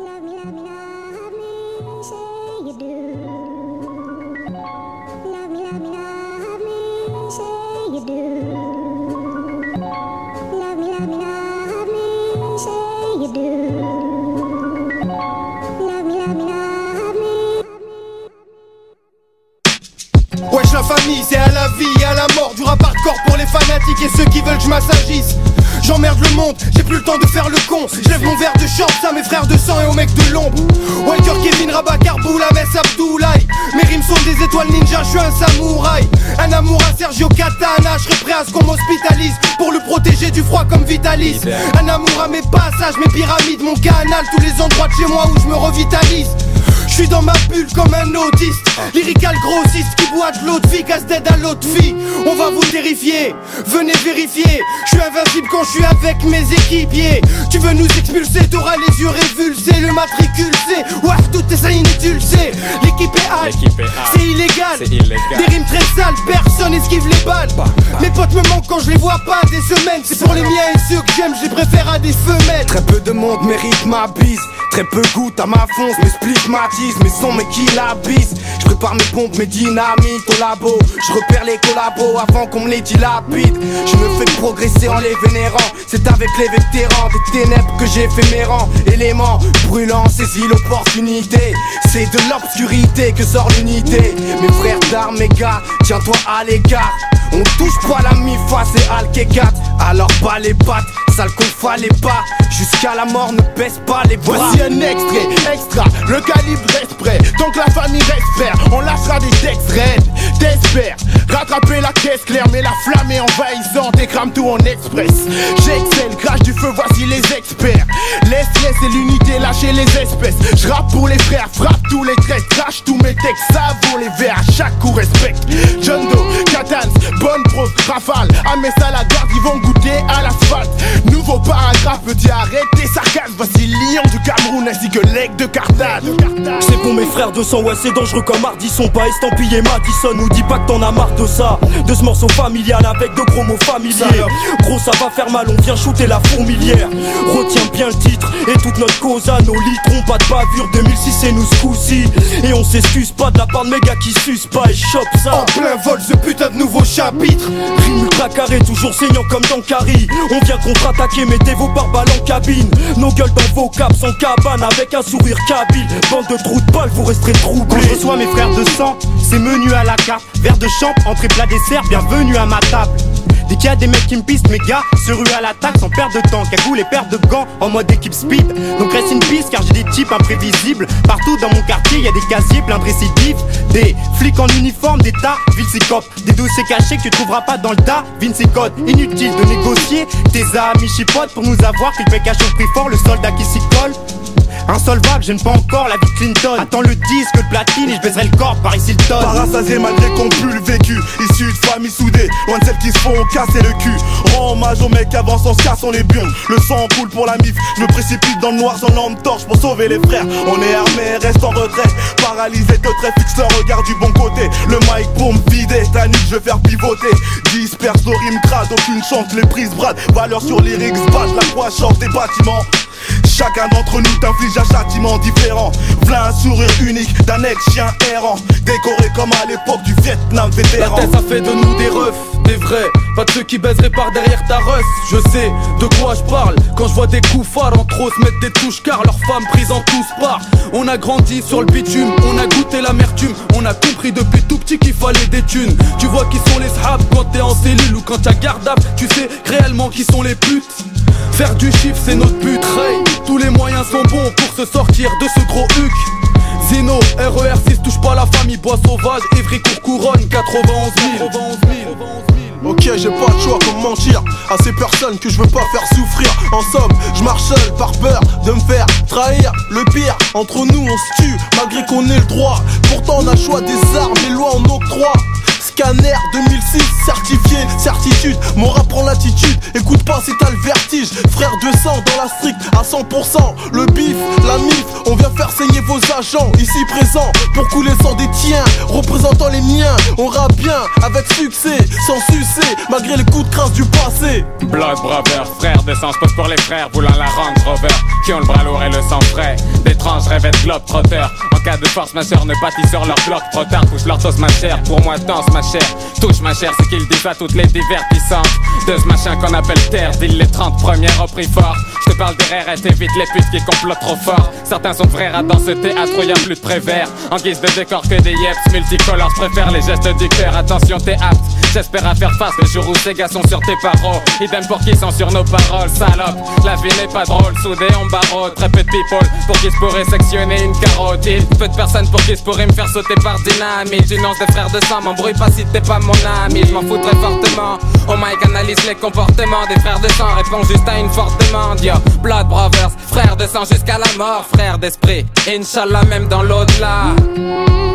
Love me, love me, love me, say you do. Love me, love me, love me, say you do. Love me, love me, love me, say you do. Love me, love me, love me. Wesh la famille, c'est à la vie et à la mort du rap hardcore pour les fanatiques et ceux qui veulent que je m'assagisse. J'emmerde le monde, j'ai plus le temps de faire le con. Je lève mon verre de chance à mes frères de sang et aux mecs de l'ombre. Walker, Kevin, Rabat, Carboula, Mess, Abdoulaye. Mes rimes sont des étoiles ninja, je suis un samouraï. Un amour à Sergio Katana, je serai prêt à ce qu'on m'hospitalise pour le protéger du froid comme Vitalis. Un amour à mes passages, mes pyramides, mon canal, tous les endroits de chez moi où je me revitalise. Je suis dans ma bulle comme un autiste, lyrical grossiste qui boit de l'eau de vie, casse d'aide à l'autre fille. On va vous terrifier, venez vérifier. Je suis invincible quand je suis avec mes équipiers. Tu veux nous expulser, t'auras les yeux révulsés. Le matricule c'est, ouah, tout est ça inutile c'est. L'équipe est hache, c'est illégal. Des rimes très sales, personne esquive les balles. Mes potes me manquent quand je les vois pas des semaines. C'est pour les miens et ceux que j'aime, je les préfère à des femelles. Très peu de monde mérite ma bise. Très peu goûte à ma fonce, mes spliffs m'attisent, mes sons mais qui la bise. Je prépare mes pompes, mes dynamites au labo. Je repère les collabos avant qu'on me les dilapide. Je me fais progresser en les vénérant. C'est avec les vétérans des ténèbres que j'ai fait mes rangs. Éléments brûlants, saisis l'opportunité. C'est de l'obscurité que sort l'unité. Mes frères d'armes, mes gars, tiens-toi à l'écart. On touche pas la mi-fa, c'est Al-Kekat. Alors bas les pattes, sale qu'on fallait pas. Jusqu'à la mort, ne baisse pas les bras. Voici un extrait, extra, le calibre reste prêt. Tant que la famille reste frère, on lâchera des textes raides. T'espères rattraper la caisse claire, mais la flamme est envahissante et crame tout en express. J'excelle, crache du feu, voici les experts. Laisse et l'unité, lâcher les espèces. Je rappe pour les frères, frappe tous les traits. Crache tous mes textes, savoure les vers, à chaque coup respecte. John Doe, Katans, bonne prose, rafale. À mes à la garde, ils vont goûter à l'asphalte. Nouveau paragraphe, petit arrêter sarcasme. Voici Lion du Cameroun ainsi que l'aigle de Carthage. C'est pour mes frères de sang, ouais c'est dangereux comme Ardisson. Pas estampillé Madison, nous dis pas que t'en as marre de ça. De ce morceau familial avec de gros mots familiers. Gros ça va faire mal, on vient shooter la fourmilière. Retiens bien le titre et toute notre cause à nos litrons. Pas de bavure, 2006 c'est nous ce coup-ci. Et on s'excuse pas de la part de mes gars qui sucent pas et chopent ça. En plein vol ce putain de nouveau chapitre. Rime ultra carré, toujours saignant comme dans Carrie. On vient contre-attaquer, mettez vos pare-balles en cabine. Nos gueules dans vos caps en cabane avec un sourire kabyle. Bande de trous de balles, vous resterez troublés. Quand je reçois mes frères de sang, c'est menu à la carte. Verre de champ, entrée plat dessert, bienvenue à ma table. Dès qu'il y a des mecs qui me pistent, mes gars se ruent à l'attaque sans perdre de temps. Cagoule et paire de gants en mode équipe speed. Donc reste une piste car j'ai des types imprévisibles. Partout dans mon quartier, y a des casiers pleins de récidives. Des flics en uniforme, des tas, vilsicopes. Des dossiers cachés que tu trouveras pas dans le tas. Vinci Code, inutile de négocier. Tes amis chipotent pour nous avoir. Qu'il paye cash au prix fort, le soldat qui s'y colle. Insolvable, j'aime pas encore la vie de Clinton. Attends le disque de platine et je baiserai le corps par ici le tonne. Parasasié malgré qu'on pue le vécu. Issu de familles soudées, loin de celles qui se font casser le cul. Rends hommage aux mecs qui avancent en se cassant les burnes. Le sang coule pour la mif, je me précipite dans le noir sans lampe torche pour sauver les frères. On est armé, reste en retrait. Paralysé de trait, fixe le regard du bon côté. Le mic pour me vider, ta nuque je vais faire pivoter. Disperse nos rimes crades, aucune chance, les prises bradent. Valeur sur les rigs, battent la croix, chante des bâtiments. Chacun d'entre nous t'inflige un châtiment différent. V'là un sourire unique d'un ex-chien errant. Décoré comme à l'époque du Vietnam vétéran. La tête ça fait de nous des refs, des vrais. Pas de ceux qui baiseraient par derrière ta russe. Je sais de quoi je parle quand je vois des coups phares en trop se mettre des touches car leurs femmes prises en tous part. On a grandi sur le bitume, on a goûté l'amertume. On a compris depuis tout petit qu'il fallait des thunes. Tu vois qui sont les shabs quand t'es en cellule ou quand t'as gardable. Tu sais réellement qui sont les putes. Faire du chiffre c'est notre but, Ray. Tous les moyens sont bons pour se sortir de ce gros huc. Zeno, RER6 touche pas la famille, bois sauvage, Évry Courcouronne, 91 000. Ok, j'ai pas de choix comme mentir à ces personnes que je veux pas faire souffrir. En somme, je marche seul par peur de me faire trahir. Le pire, entre nous on se tue malgré qu'on ait le droit. Pourtant on a le choix des armes, les lois en octroient. Ce Scanner 2006, certifié, certitude. Mon rap prend l'attitude, écoute pas si t'as le vertige. Frère de sang dans la street à 100%. Le bif, la mif, on vient faire saigner vos agents. Ici présents pour couler le sang des tiens, représentant les miens. On rappe bien, avec succès, sans sucer, malgré les coups de crasse du passé. Blood brother, frère de sang, je pose pour les frères voulant la Range Rover, qui ont le bras lourd et le sang frais. D'étranges rêves de globe-trotter. En cas de force majeure, ne bâtis sur leur bloc. Trop tard, touche leur sauce ma chère. Pour moi, danse ma chère. Touche ma chère, c'est qu'ils disent à toutes les divertissantes. De ce machin qu'on appelle terre, deal les 30 premières au prix fort. Je te parle des rares et t'évites les putes qui complotent trop fort. Certains sont frères dans ce théâtre où y'a plus de prévert. En guise de décor que des yeps multicolores, je préfère les gestes du cœur. Attention, t'es apte. J'espère à faire face le jour où ces gars sont sur tes paroles. Idem pour qui sont sur nos paroles, salope. La vie n'est pas drôle, soudé on barreau. Très peu de people pour qui se pourrait sectionner une carotide. Peu de personnes pour qui se pourrait me faire sauter par dynamite. Une once de frères de sang, m'embrouille pas si t'es pas mon ami. Je m'en fous très fortement. Oh Mike analyse les comportements des frères de sang. Réponds juste à une forte demande. Yo, Blood Brothers, frères de sang jusqu'à la mort. Frères d'esprit, Inch'Allah même dans l'au-delà.